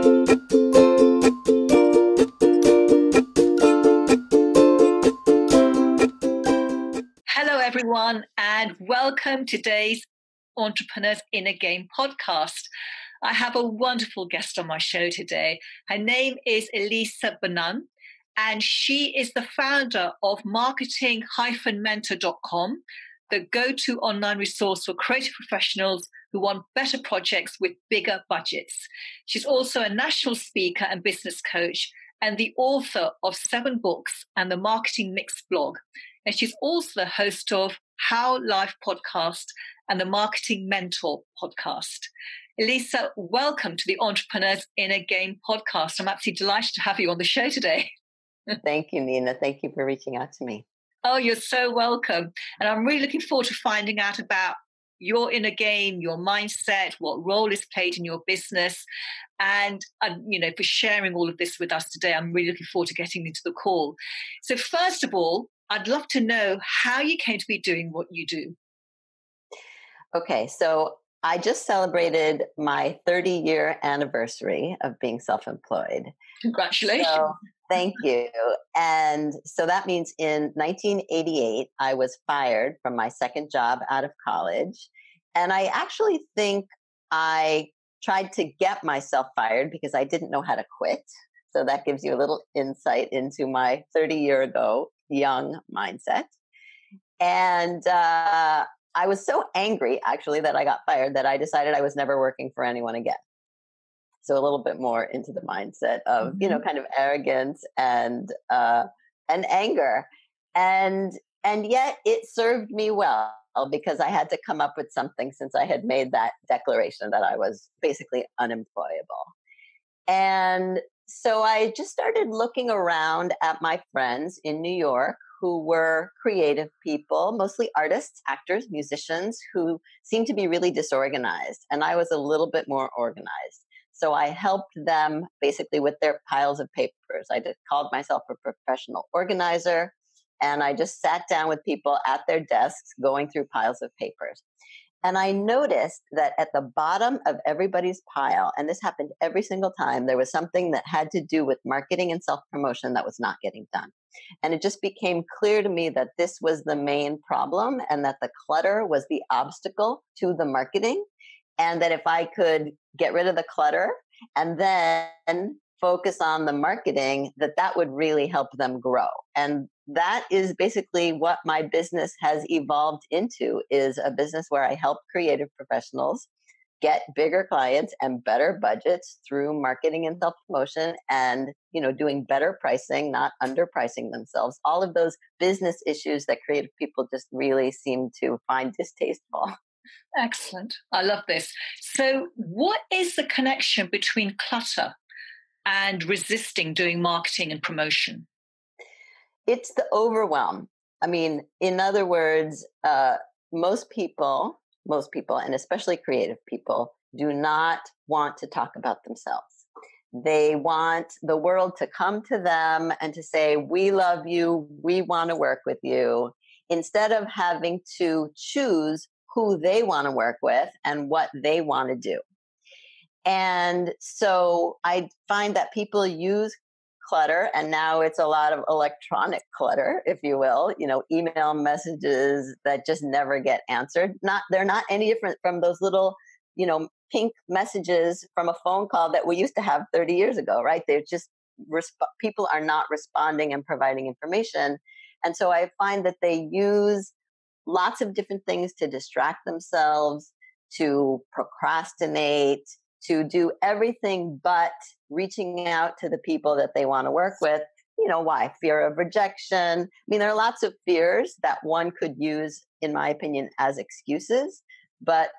Hello, everyone, and welcome to today's Entrepreneurs in a Game podcast. I have a wonderful guest on my show today. Her name is Ilise Benun, and she is the founder of marketing-mentor.com, the go-to online resource for creative professionals who want better projects with bigger budgets. She's also a national speaker and business coach and the author of 7 books and the Marketing Mix blog. And she's also the host of How Life podcast and the Marketing Mentor podcast. Ilise, welcome to the Entrepreneurs in a Game podcast. I'm absolutely delighted to have you on the show today. Thank you, Nina. Thank you for reaching out to me. Oh, you're so welcome. And I'm really looking forward to finding out about your inner game, your mindset, what role is played in your business. And, for sharing all of this with us today, I'm really looking forward to getting into the call. So first of all, I'd love to know how you came to be doing what you do. Okay, so I just celebrated my 30-year anniversary of being self-employed. Congratulations. So, thank you. And so that means in 1988, I was fired from my second job out of college. And I actually think I tried to get myself fired because I didn't know how to quit. So that gives you a little insight into my 30-year ago young mindset. And I was so angry, actually, that I got fired that I decided I was never working for anyone again. So a little bit more into the mindset of, kind of arrogance and anger. And yet it served me well because I had to come up with something since I had made that declaration that I was basically unemployable. And so I just started looking around at my friends in New York who were creative people, mostly artists, actors, musicians, who seemed to be really disorganized. And I was a little bit more organized. So I helped them basically with their piles of papers. I called myself a professional organizer, and I just sat down with people at their desks going through piles of papers. And I noticed that at the bottom of everybody's pile, and this happened every single time, there was something that had to do with marketing and self-promotion that was not getting done. And it just became clear to me that this was the main problem and that the clutter was the obstacle to the marketing. And that if I could get rid of the clutter and then focus on the marketing, that would really help them grow. And that is basically what my business has evolved into, is a business where I help creative professionals get bigger clients and better budgets through marketing and self-promotion and, doing better pricing, not underpricing themselves. All of those business issues that creative people just really seem to find distasteful. Excellent. I love this. So what is the connection between clutter and resisting doing marketing and promotion? It's the overwhelm. I mean, in other words, most people, and especially creative people, do not want to talk about themselves. They want the world to come to them and to say, we love you, we want to work with you, instead of having to choose who they want to work with and what they want to do. And so I find that people use clutter, and now it's a lot of electronic clutter, if you will, email messages that just never get answered. They're not any different from those little, pink messages from a phone call that we used to have 30 years ago, right? They're just, people are not responding and providing information. And so I find that they use lots of different things to distract themselves, to procrastinate, to do everything but reaching out to the people that they want to work with. Why? Fear of rejection. I mean, there are lots of fears that one could use, in my opinion, as excuses. But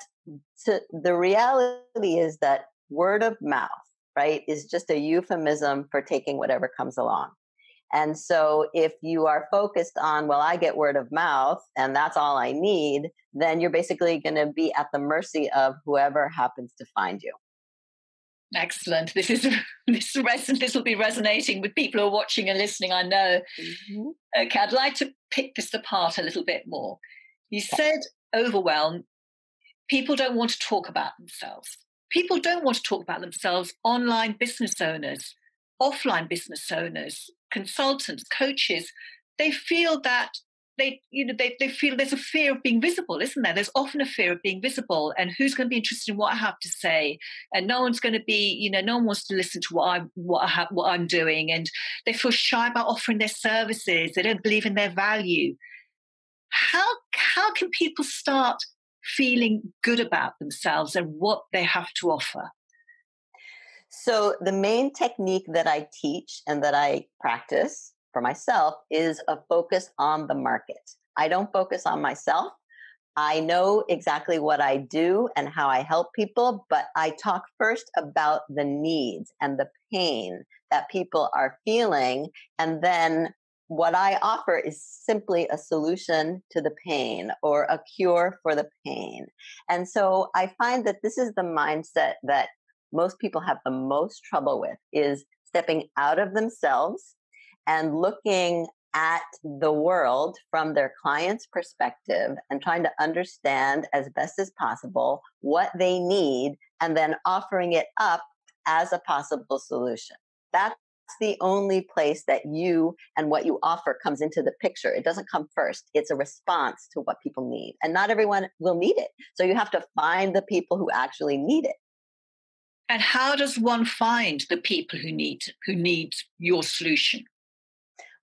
the reality is that word of mouth, right, is just a euphemism for taking whatever comes along. And so if you are focused on, well, I get word of mouth and that's all I need, then you're basically going to be at the mercy of whoever happens to find you. Excellent. This will be resonating with people who are watching and listening, I know. Mm-hmm. Okay, I'd like to pick this apart a little bit more. You said overwhelm. People don't want to talk about themselves. people don't want to talk about themselves. Online business owners, offline business owners, consultants, coaches, they feel that they feel there's a fear of being visible, isn't there? There's often a fear of being visible, and who's going to be interested in what I have to say, and no one's going to be, no one wants to listen to what I'm doing, and they feel shy about offering their services. They don't believe in their value. How can people start feeling good about themselves and what they have to offer? So, the main technique that I teach and that I practice for myself is a focus on the market. I don't focus on myself. I know exactly what I do and how I help people, but I talk first about the needs and the pain that people are feeling. And then what I offer is simply a solution to the pain or a cure for the pain. And so I find that this is the mindset that most people have the most trouble with, is stepping out of themselves and looking at the world from their client's perspective and trying to understand as best as possible what they need and then offering it up as a possible solution. That's the only place that you and what you offer comes into the picture. It doesn't come first. It's a response to what people need. And not everyone will need it. So you have to find the people who actually need it. And how does one find the people who need your solution?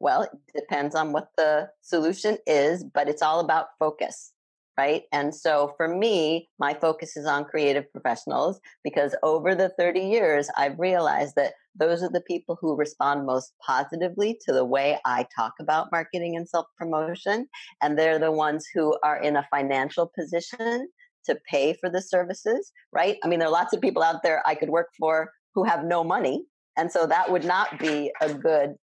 Well, it depends on what the solution is, but it's all about focus, right? And so for me, my focus is on creative professionals because over the 30 years, I've realized that those are the people who respond most positively to the way I talk about marketing and self-promotion. And they're the ones who are in a financial position to pay for the services, right? I mean, there are lots of people out there I could work for who have no money. And so that would not be a good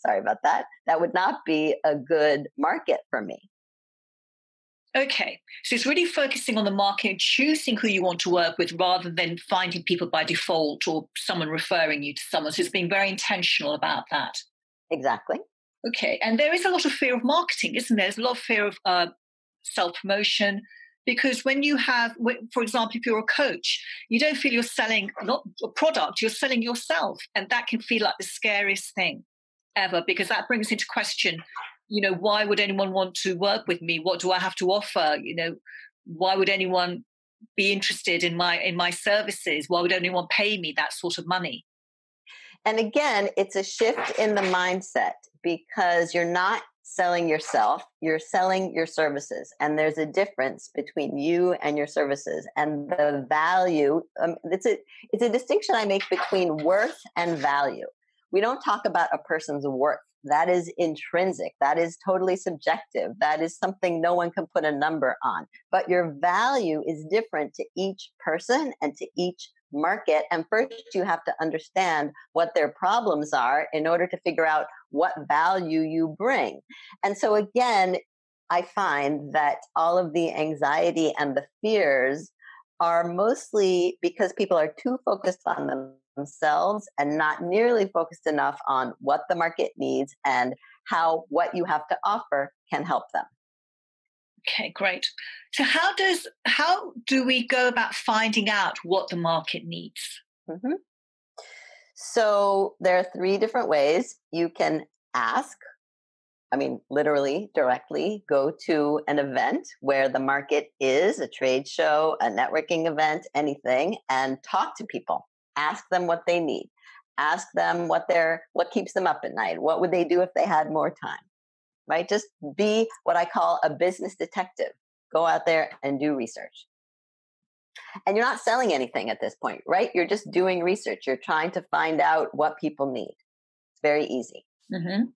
sorry about that. That would not be a good market for me. Okay, so it's really focusing on the market and choosing who you want to work with rather than finding people by default or someone referring you to someone. So it's being very intentional about that. Exactly. Okay, and there is a lot of fear of marketing, isn't there? There's a lot of fear of self-promotion because when you have, for example, if you're a coach, you don't feel you're selling not a product, you're selling yourself. And that can feel like the scariest thing ever because that brings into question, why would anyone want to work with me? What do I have to offer? Why would anyone be interested in my services? Why would anyone pay me that sort of money? And again, it's a shift in the mindset because you're not selling yourself, you're selling your services. And there's a difference between you and your services and the value. It's a distinction I make between worth and value. We don't talk about a person's worth. That is intrinsic. That is totally subjective. That is something no one can put a number on. But your value is different to each person and to each market. And first, you have to understand what their problems are in order to figure out what value you bring. And so, again, I find that all of the anxiety and the fears are mostly because people are too focused on themselves and not nearly focused enough on what the market needs and how what you have to offer can help them. Okay, great. So how do we go about finding out what the market needs? Mm-hmm. So there are three different ways you can ask. I mean, literally, directly go to an event where the market is, a trade show, a networking event, anything, and talk to people. Ask them what they need. Ask them what keeps them up at night. What would they do if they had more time? Right? Just be what I call a business detective. Go out there and do research. And you're not selling anything at this point, right? You're just doing research. You're trying to find out what people need. It's very easy. Mm-hmm.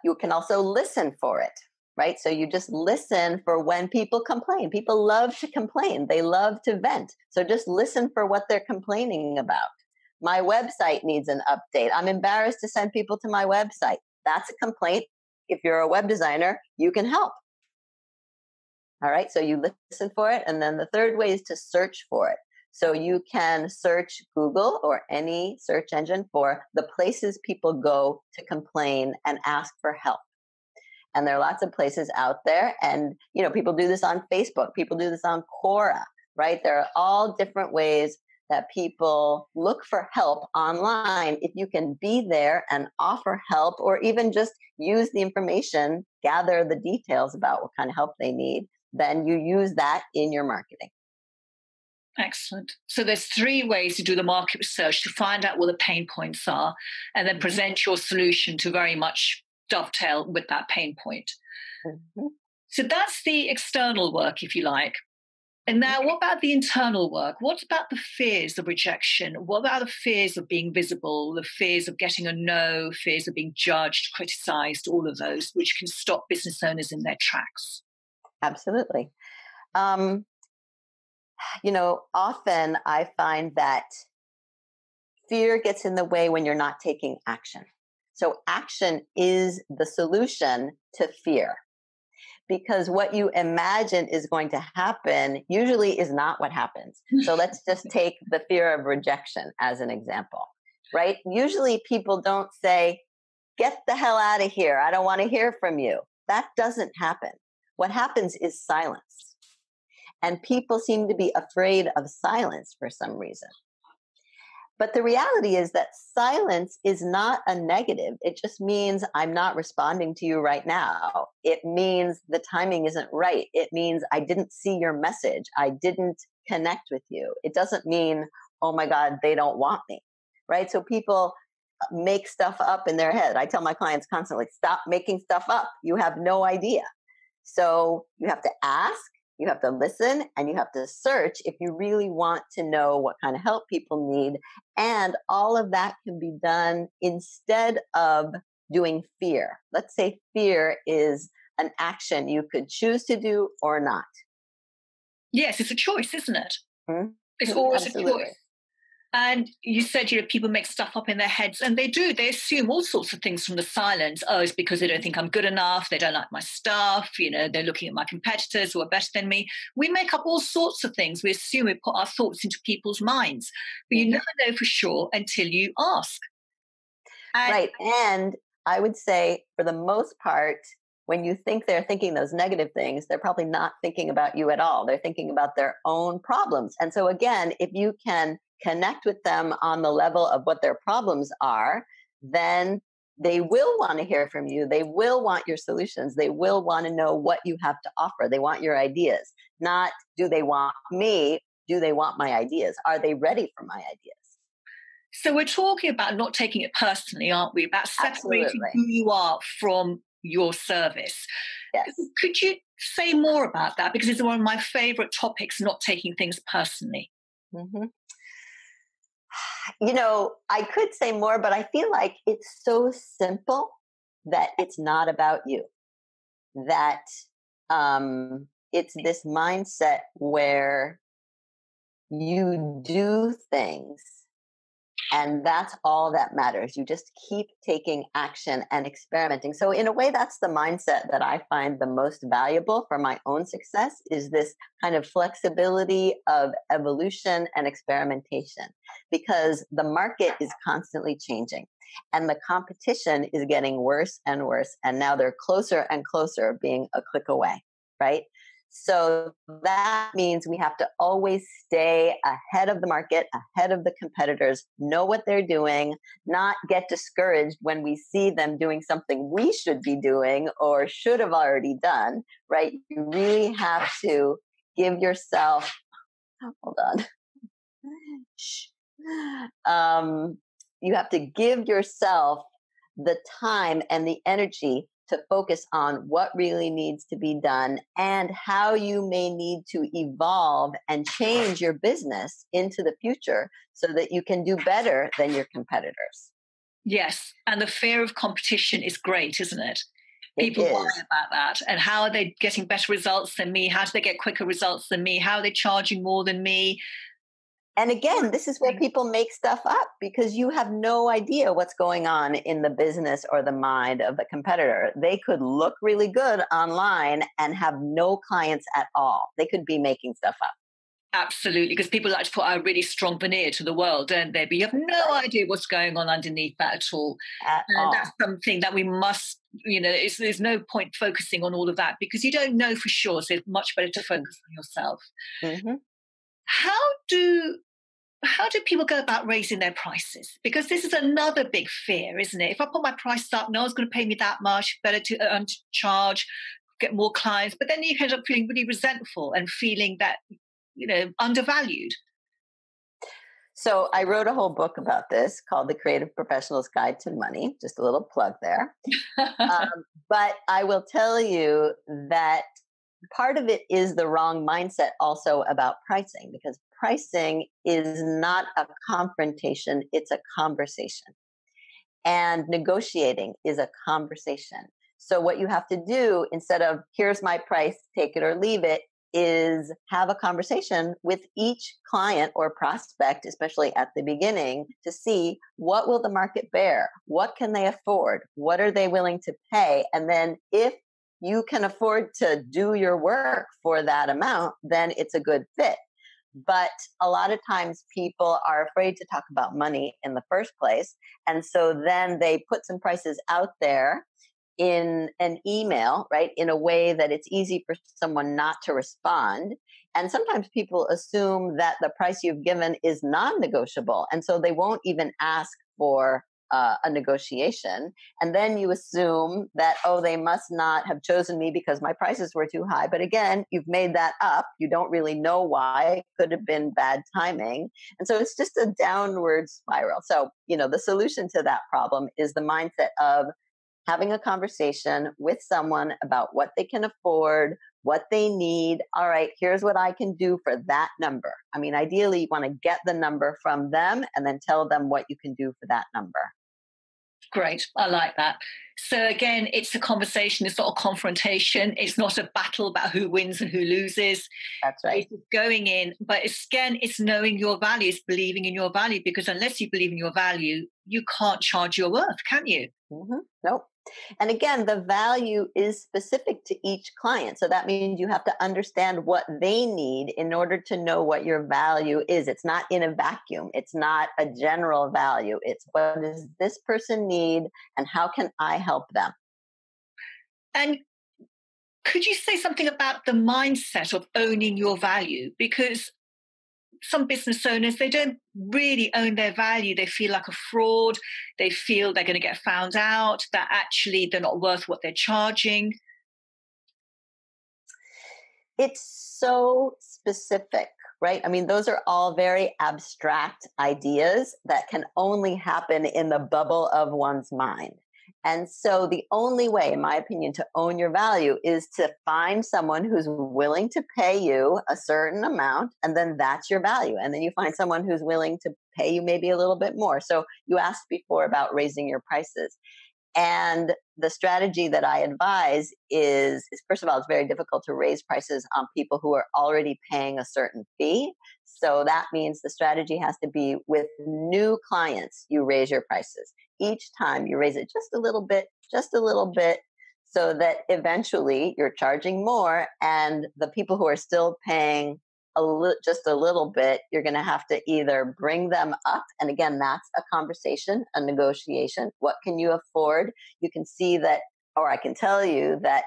You can also listen for it, right? So you just listen for when people complain. People love to complain. They love to vent. So just listen for what they're complaining about. My website needs an update. I'm embarrassed to send people to my website. That's a complaint. If you're a web designer, you can help. All right. So you listen for it. And then the third way is to search for it. So you can search Google or any search engine for the places people go to complain and ask for help. And there are lots of places out there. And, people do this on Facebook. People do this on Quora. right? There are all different ways that people look for help online. If you can be there and offer help, or even just use the information, gather the details about what kind of help they need, then you use that in your marketing. Excellent. So there's three ways to do the market research to find out what the pain points are and then present your solution to very much dovetail with that pain point. Mm-hmm. So that's the external work, if you like. And now what about the internal work? What about the fears of rejection? What about the fears of being visible, the fears of getting a no, fears of being judged, criticized, all of those, which can stop business owners in their tracks? Absolutely. Often I find that fear gets in the way when you're not taking action. So action is the solution to fear, because what you imagine is going to happen usually is not what happens. So let's just take the fear of rejection as an example, right? Usually people don't say, get the hell out of here. I don't want to hear from you. That doesn't happen. What happens is silence. And people seem to be afraid of silence for some reason. But the reality is that silence is not a negative. It just means I'm not responding to you right now. It means the timing isn't right. It means I didn't see your message. I didn't connect with you. It doesn't mean, oh my God, they don't want me, right? So people make stuff up in their head. I tell my clients constantly, stop making stuff up. You have no idea. So you have to ask, you have to listen, and you have to search if you really want to know what kind of help people need. And all of that can be done instead of doing fear. Let's say fear is an action you could choose to do or not. Yes, it's a choice, isn't it? Mm-hmm. It's always Absolutely. a choice. And you said, people make stuff up in their heads, and they do. They assume all sorts of things from the silence. Oh, it's because they don't think I'm good enough. They don't like my stuff. They're looking at my competitors who are better than me. We make up all sorts of things. We assume we put our thoughts into people's minds, but you never know for sure until you ask. Right. And I would say, for the most part, when you think they're thinking those negative things, they're probably not thinking about you at all. They're thinking about their own problems. And so, again, if you can connect with them on the level of what their problems are, then they will want to hear from you. They will want your solutions. They will want to know what you have to offer. They want your ideas. Not, do they want me? Do they want my ideas? Are they ready for my ideas? So we're talking about not taking it personally, aren't we? About separating Absolutely. who you are from your service. Yes. Could you say more about that? Because it's one of my favorite topics, not taking things personally. Mm-hmm. I could say more, but I feel like it's so simple that it's not about you. That it's this mindset where you do things and that's all that matters. You just keep taking action and experimenting. So in a way, that's the mindset that I find the most valuable for my own success, is this kind of flexibility of evolution and experimentation, because the market is constantly changing and the competition is getting worse and worse. And now they're closer and closer, being a click away, right? So that means we have to always stay ahead of the market, ahead of the competitors, know what they're doing, not get discouraged when we see them doing something we should be doing or should have already done, right? You really have to give yourself, hold on. You have to give yourself the time and the energy to focus on what really needs to be done and how you may need to evolve and change your business into the future so that you can do better than your competitors. Yes. And the fear of competition is great, isn't it? People It is. worry about that. And how are they getting better results than me? How do they get quicker results than me? How are they charging more than me? And again, this is where people make stuff up, because you have no idea what's going on in the business or the mind of the competitor. They could look really good online and have no clients at all. They could be making stuff up. Absolutely, because people like to put a really strong veneer to the world, don't they? But you have no idea what's going on underneath that at all. And that's something that we must, there's no point focusing on all of that because you don't know for sure. So it's much better to focus on yourself. Mm-hmm. How do how do people go about raising their prices? Because this is another big fear, isn't it? If I put my price up, no one's going to pay me that much. Better to charge, get more clients. But then you end up feeling really resentful and feeling that undervalued. So I wrote a whole book about this called The Creative Professional's Guide to Money. Just a little plug there. But I will tell you that part of it is the wrong mindset also about pricing, because pricing is not a confrontation, it's a conversation. And negotiating is a conversation. So, what you have to do instead of here's my price, take it or leave it, is have a conversation with each client or prospect, especially at the beginning, to see what will the market bear? What can they afford? What are they willing to pay? And then if you can afford to do your work for that amount, then it's a good fit. But a lot of times people are afraid to talk about money in the first place. And so then they put some prices out there in an email, right, in a way that it's easy for someone not to respond. And sometimes people assume that the price you've given is non negotiable. And so they won't even ask for a negotiation. And then you assume that, oh, they must not have chosen me because my prices were too high. But again, you've made that up. You don't really know why. It could have been bad timing. And so it's just a downward spiral. So, the solution to that problem is the mindset of having a conversation with someone about what they can afford, what they need. All right, here's what I can do for that number. I mean, ideally, you want to get the number from them and then tell them what you can do for that number. Great. I like that. So again, it's a conversation. It's not a confrontation. It's not a battle about who wins and who loses. That's right. It's going in, but it's knowing your value, it's believing in your value, because unless you believe in your value, you can't charge your worth, can you? Nope. And again, the value is specific to each client. So that means you have to understand what they need in order to know what your value is. It's not in a vacuum. It's not a general value. It's what does this person need and how can I help them? And could you say something about the mindset of owning your value? Because some business owners, they don't really own their value. They feel like a fraud. They feel they're going to get found out, that actually they're not worth what they're charging. It's so specific, right? I mean, those are all very abstract ideas that can only happen in the bubble of one's mind. And so the only way, in my opinion, to own your value is to find someone who's willing to pay you a certain amount, and then that's your value. And then you find someone who's willing to pay you maybe a little bit more. So you asked before about raising your prices. And the strategy that I advise is first of all, it's very difficult to raise prices on people who are already paying a certain fee. So that means the strategy has to be with new clients, you raise your prices. Each time you raise it just a little bit, so that eventually you're charging more. And the people who are still paying just a little bit, you're going to have to either bring them up. And again, that's a conversation, a negotiation. What can you afford? You can see that, or I can tell you that,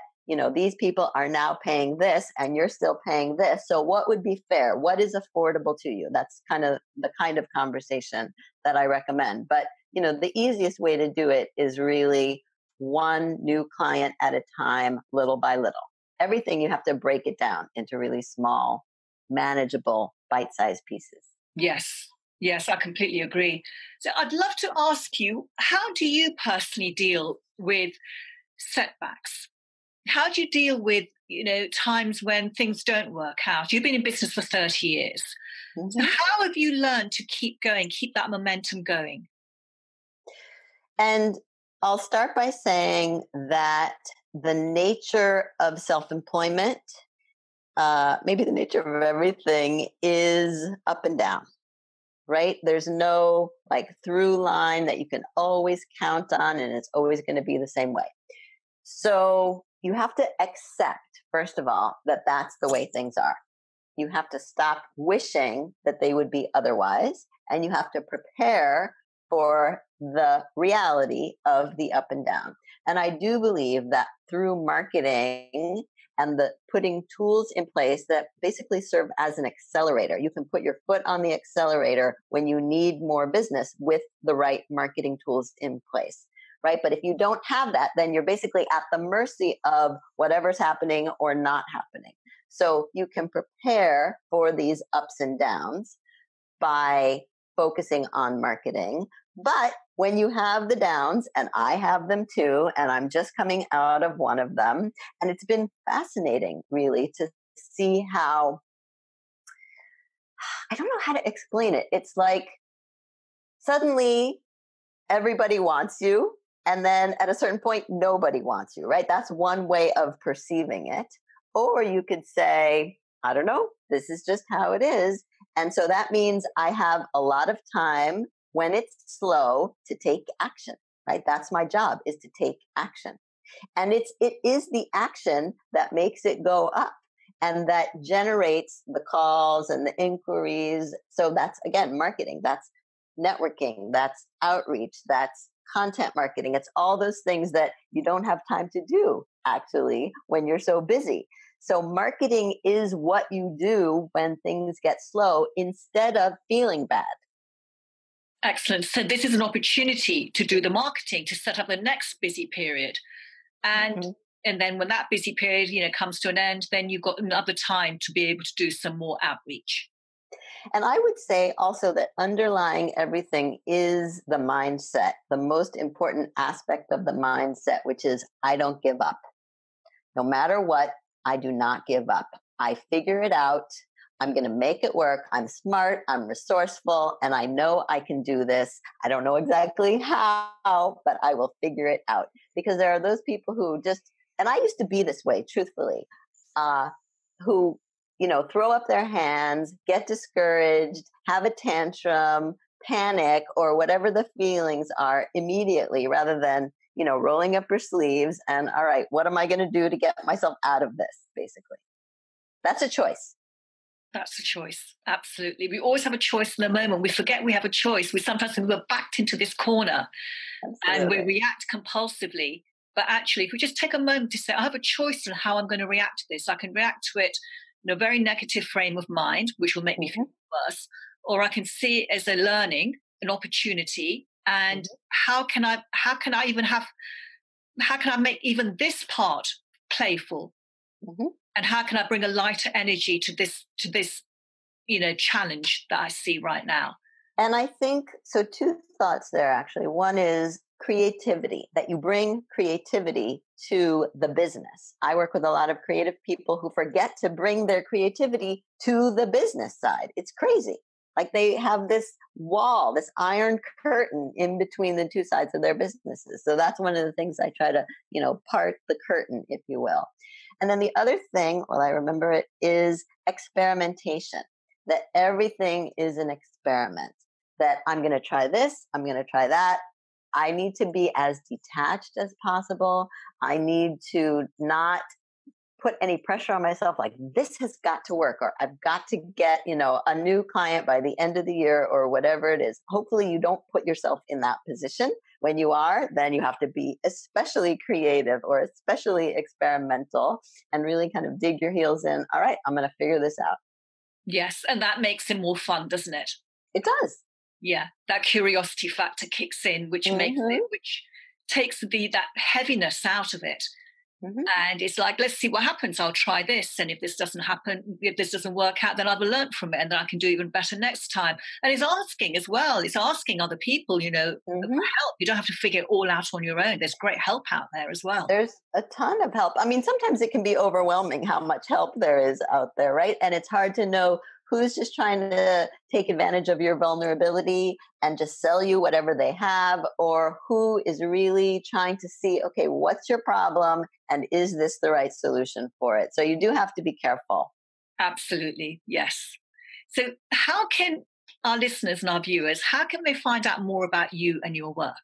these people are now paying this and you're still paying this. So what would be fair? What is affordable to you? That's kind of the kind of conversation that I recommend. But, the easiest way to do it is really one new client at a time, little by little. Everything you have to break it down into really small, manageable, bite-sized pieces. Yes, I completely agree. So I'd love to ask you, how do you personally deal with setbacks? How do you deal with, times when things don't work out? You've been in business for 30 years. So how have you learned to keep going, keep that momentum going? And I'll start by saying that the nature of self-employment, maybe the nature of everything, is up and down, right? There's no through line that you can always count on, and it's always going to be the same way. So you have to accept, first of all, that that's the way things are. You have to stop wishing that they would be otherwise, and you have to prepare for the reality of the up and down. And I do believe that through marketing and the putting tools in place that basically serve as an accelerator. You can put your foot on the accelerator when you need more business with the right marketing tools in place. Right. But if you don't have that, then you're basically at the mercy of whatever's happening or not happening. So you can prepare for these ups and downs by focusing on marketing. But when you have the downs, and I have them too, and I'm just coming out of one of them, and it's been fascinating really to see how, I don't know how to explain it. It's like suddenly everybody wants you, and then at a certain point, nobody wants you, right? That's one way of perceiving it. Or you could say, I don't know, this is just how it is. And so that means I have a lot of time when it's slow to take action, right? That's my job, is to take action. And it is the action that makes it go up and that generates the calls and the inquiries. So that's, again, marketing. That's networking. That's outreach. That's content marketing. It's all those things that you don't have time to do, actually, when you're so busy. So marketing is what you do when things get slow instead of feeling bad. Excellent. So this is an opportunity to do the marketing, to set up the next busy period. And Mm-hmm. and then when that busy period, comes to an end, then you've got another time to be able to do some more outreach. And I would say also that underlying everything is the mindset, the most important aspect of the mindset, which is I don't give up. No matter what, I do not give up. I figure it out. I'm going to make it work. I'm smart. I'm resourceful. And I know I can do this. I don't know exactly how, but I will figure it out. Because there are those people who just, and I used to be this way, truthfully, who, throw up their hands, get discouraged, have a tantrum, panic, or whatever the feelings are immediately rather than, rolling up your sleeves and, all right, what am I going to do to get myself out of this, basically? That's a choice. That's a choice. Absolutely. We always have a choice in the moment. We forget we have a choice. We sometimes think we're backed into this corner and we Absolutely. react compulsively. But actually, if we just take a moment to say, I have a choice on how I'm going to react to this, I can react to it in a very negative frame of mind, which will make me feel Mhm. worse, or I can see it as a learning, an opportunity. And Mhm. how can I make even this part playful? Mhm. And how can I bring a lighter energy to this challenge that I see right now? And I think so, two thoughts there actually. One is creativity, that you bring creativity to the business. I work with a lot of creative people who forget to bring their creativity to the business side. It's crazy. Like they have this wall, this iron curtain in between the two sides of their businesses. So that's one of the things I try to, part the curtain, if you will. And then the other thing, well, I remember it, is experimentation, that everything is an experiment, that I'm going to try this, I'm going to try that. I need to be as detached as possible. I need to not put any pressure on myself like this has got to work or I've got to get, a new client by the end of the year or whatever it is. Hopefully you don't put yourself in that position. When you are, then you have to be especially creative or especially experimental and really kind of dig your heels in. All right, I'm going to figure this out. Yes, and that makes it more fun, doesn't it? It does. Yeah, that curiosity factor kicks in, Mm-hmm. which takes that heaviness out of it. Mm-hmm. And it's like, let's see what happens. I'll try this. And if this doesn't work out, then I've learned from it and then I can do even better next time. And it's asking as well. It's asking other people, for Mm-hmm. help. You don't have to figure it all out on your own. There's great help out there as well. There's a ton of help. I mean, sometimes it can be overwhelming how much help there is out there, right? And it's hard to know who's just trying to take advantage of your vulnerability and just sell you whatever they have, or who is really trying to see, okay, what's your problem? And is this the right solution for it? So you do have to be careful. Absolutely. Yes. So how can our listeners and our viewers, how can they find out more about you and your work?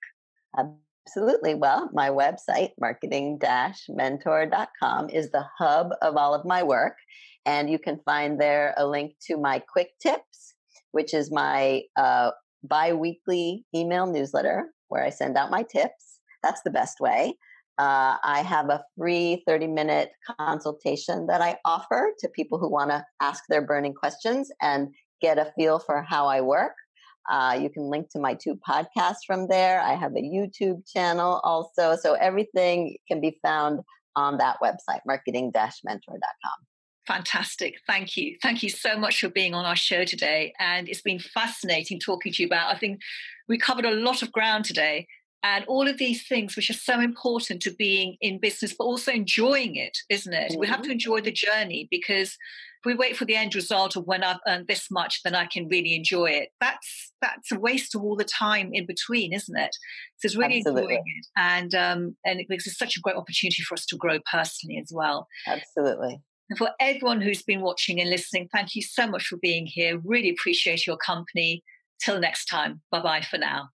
Absolutely. Well, my website, marketing-mentor.com, is the hub of all of my work. And you can find there a link to my quick tips, which is my bi weekly email newsletter where I send out my tips. That's the best way. I have a free 30-minute consultation that I offer to people who want to ask their burning questions and get a feel for how I work. You can link to my 2 podcasts from there. I have a YouTube channel also. So everything can be found on that website, marketing-mentor.com. Fantastic. Thank you. Thank you so much for being on our show today. And it's been fascinating talking to you about, I think we covered a lot of ground today, and all of these things which are so important to being in business, but also enjoying it, isn't it? Mm-hmm. We have to enjoy the journey, because if we wait for the end result of when I've earned this much, then I can really enjoy it. That's a waste of all the time in between, isn't it? So it's really enjoying it. And it makes it such a great opportunity for us to grow personally as well. Absolutely. And for everyone who's been watching and listening, thank you so much for being here. Really appreciate your company. Till next time. Bye-bye for now.